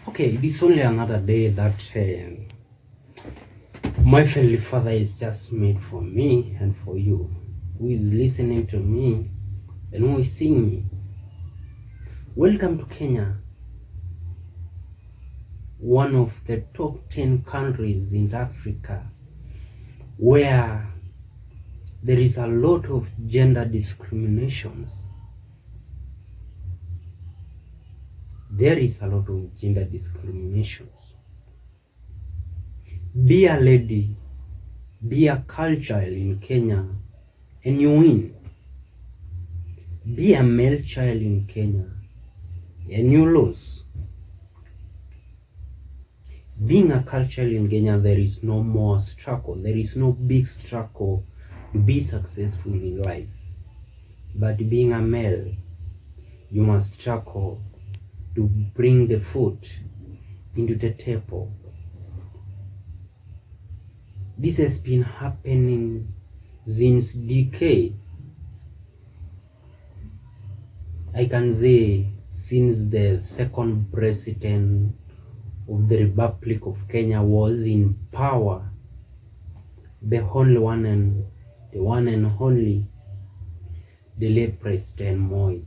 Okay, it is only another day that my Heavenly Father is just made for me and for you, who is listening to me and who is seeing me. Welcome to Kenya, one of the top 10 countries in Africa where there is a lot of gender discriminations. There is a lot of gender discriminations. Be a lady, be a girl child in Kenya, and you win. Be a male child in Kenya, and you lose. Being a girl child in Kenya, there is no more struggle. There is no big struggle to be successful in life. But being a male, you must struggle to bring the food into the table. This has been happening since decades. I can say since the second president of the Republic of Kenya was in power, the one and only, the late President Moi.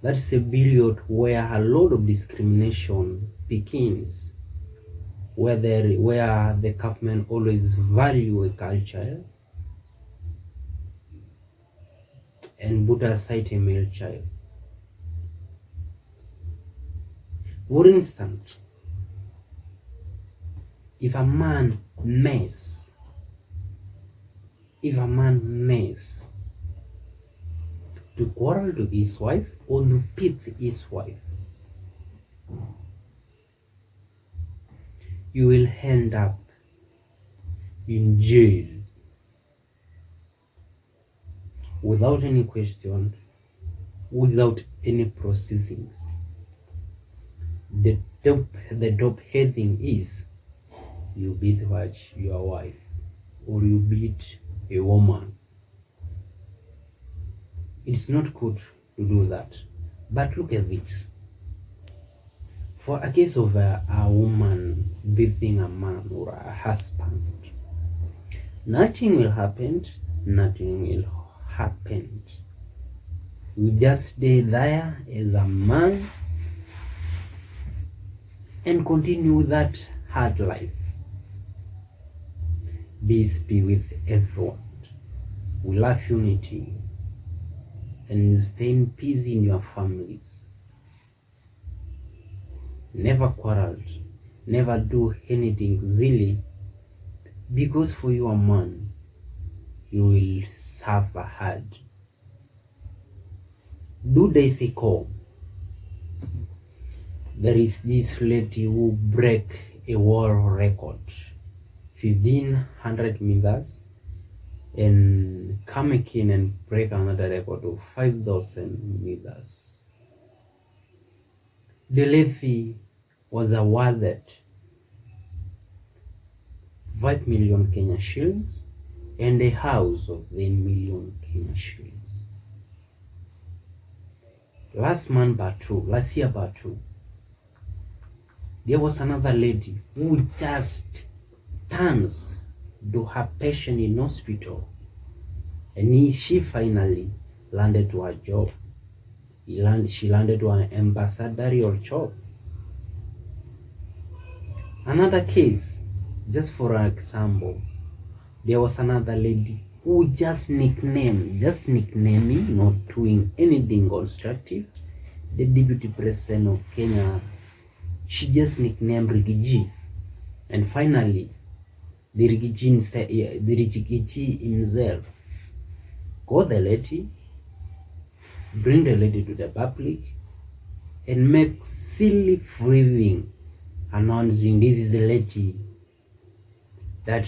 That's a period where a lot of discrimination begins, where the government always value a culture and put aside a male child. For instance, if a man mess to quarrel to his wife or to beat his wife, you will end up in jail without any question, without any proceedings. The top heading is you beat your wife or you beat a woman. It's not good to do that. But look at this. For a case of a woman beating a man or a husband, nothing will happen. You just stay there as a man and continue with that hard life. Peace be with everyone. We love unity and stay in peace in your families. Never quarrel, never do anything silly, because for you a man, you will suffer hard. 2 days ago, there is this lady who break a world record, 1500 meters, and come again and break another record of 5000 meters. The lady was awarded 5 million Kenya shillings and a house of 10 million Kenya shillings. Last year, there was another lady who just turns to her patient in hospital, and she finally landed to her job. She landed to an ambassadorial job. Another case, just for an example, there was another lady who just nicknaming, not doing anything constructive, the deputy president of Kenya. She just nicknamed Rigiji, and finally the Rigiji himself got the lady, bring the lady to the public, and make silly breathing, announcing this is the lady that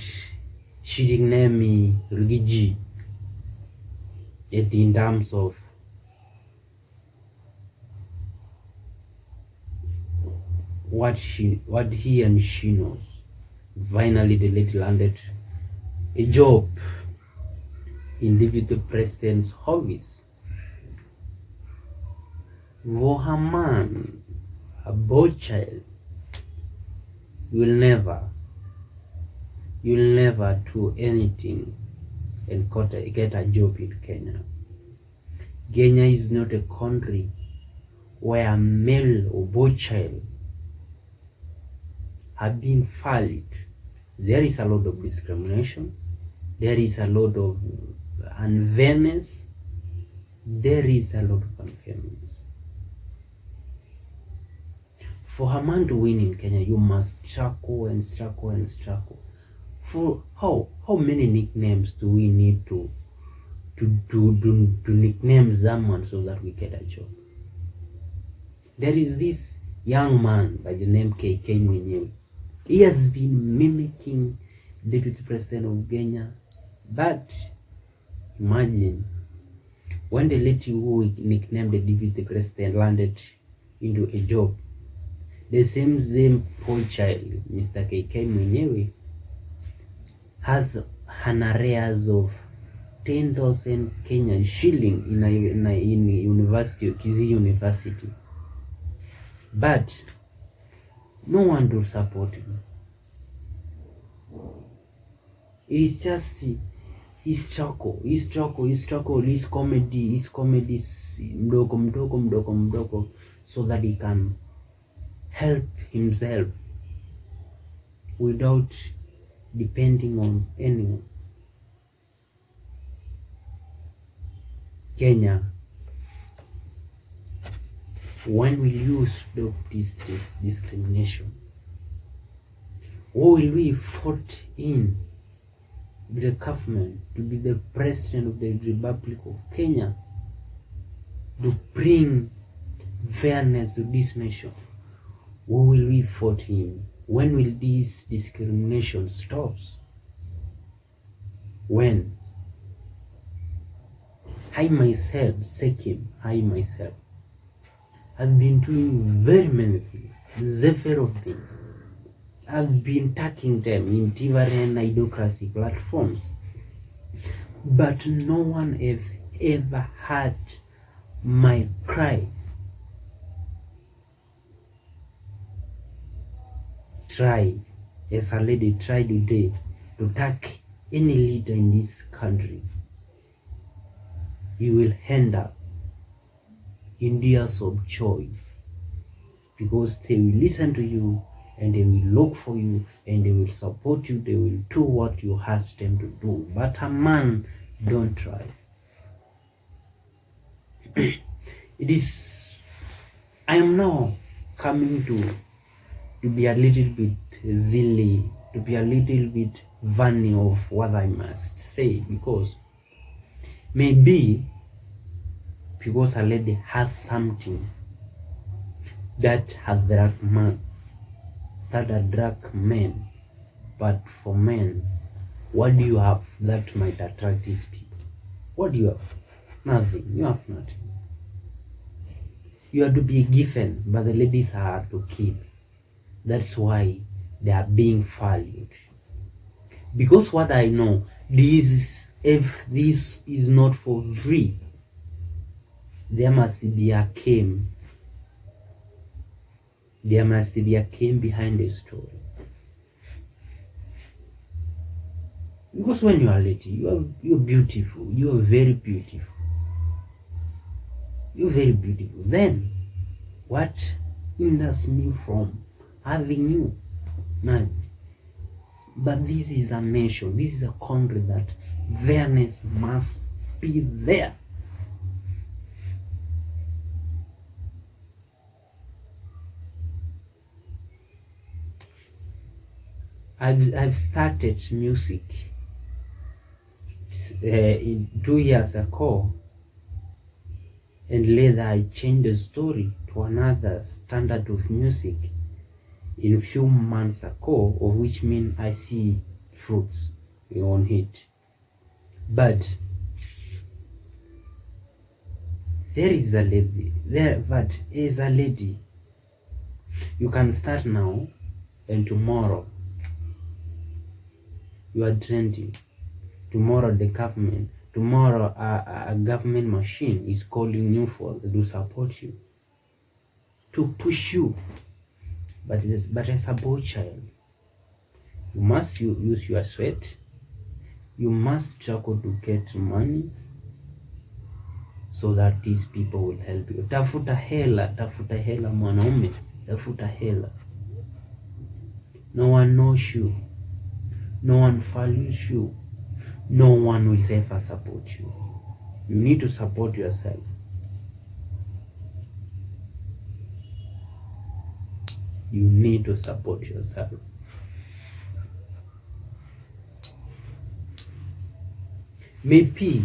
she nicknamed me Rigiji, yet in terms of what he and she knows. Finally, the lady landed a job in deputy president's office. For her man, a boy child, you'll never do anything and get a job in Kenya. Kenya is not a country where a male or boy child have been valued. There is a lot of discrimination. There is a lot of unfairness. There is a lot of unfairness. For a man to win in Kenya, you must struggle and struggle and struggle. For how many nicknames do we need to nickname someone so that we get a job? There is this young man by the name KK Mwenyewe. He has been mimicking Deputy President of Kenya, but imagine when the lady who nicknamed the Deputy President landed into a job, the same poor child, Mr. KK Mwenyewe, has an arrears of 10,000 Kenyan shilling in university, Kisii University. But no one to support him. It is just his struggle, his comedy mdogo, so that he can help himself without depending on anyone. Kenya, when will you stop this discrimination? What will we vote in the government to be the president of the Republic of Kenya to bring fairness to this nation? What will we vote in? When will this discrimination stop? When? I myself, I've been doing very many things, several things. I've been tackling them in different idiocracy platforms, but no one has ever had my pride. Try, as a lady, try today to attack any leader in this country. You will end up in tears of joy, because they will listen to you and they will look for you and they will support you. They will do what you ask them to do. But a man, don't try. I am now coming to be a little bit silly, to be a little bit vain of what I must say, because maybe because a lady has something that attract men, but for men, what do you have that might attract these people? What do you have? Nothing. You have nothing. You are to be given, but the ladies are to give. That's why they are being valued. Because what I know, if this is not for free, there must be a game. There must be a game behind the story. Because when you are lady, you're beautiful. You are very beautiful. You're very beautiful. Then, what hinders me from having you? None. But this is a nation. This is a country that fairness must be there. I've started music 2 years ago, and later I changed the story to another standard of music in a few months ago, of which mean I see fruits on it. But there is a lady there, but as a lady, you can start now and tomorrow you are trending. Tomorrow a government machine is calling you to support you, to push you But as a boy child, you must use your sweat. You must struggle to get money so that these people will help you. Tafuta hela mwanaume, tafuta hela. No one knows you. No one values you. No one will ever support you. You need to support yourself. You need to support yourself. Maybe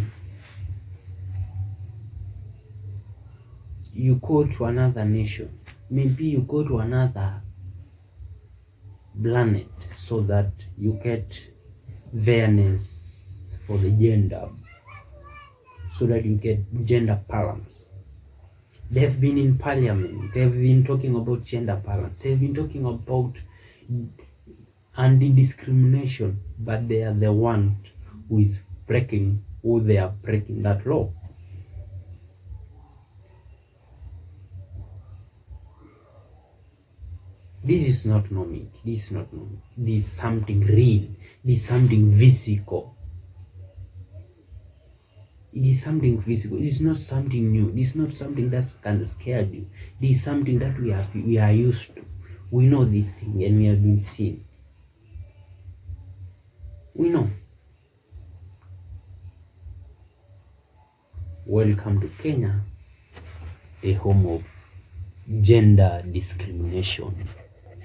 you go to another nation. Maybe you go to another planet so that you get fairness for the gender, so that you get gender balance. They've been in parliament, they've been talking about gender balance, they've been talking about anti-discrimination, but they are the one who they are breaking that law. This is not normal. This is not normal. This is something real. This is something physical. It is something physical. It is not something new. It is not something that can scare you. This is something that we are used to. We know this thing and we have been seeing. We know. Welcome to Kenya, the home of gender discrimination.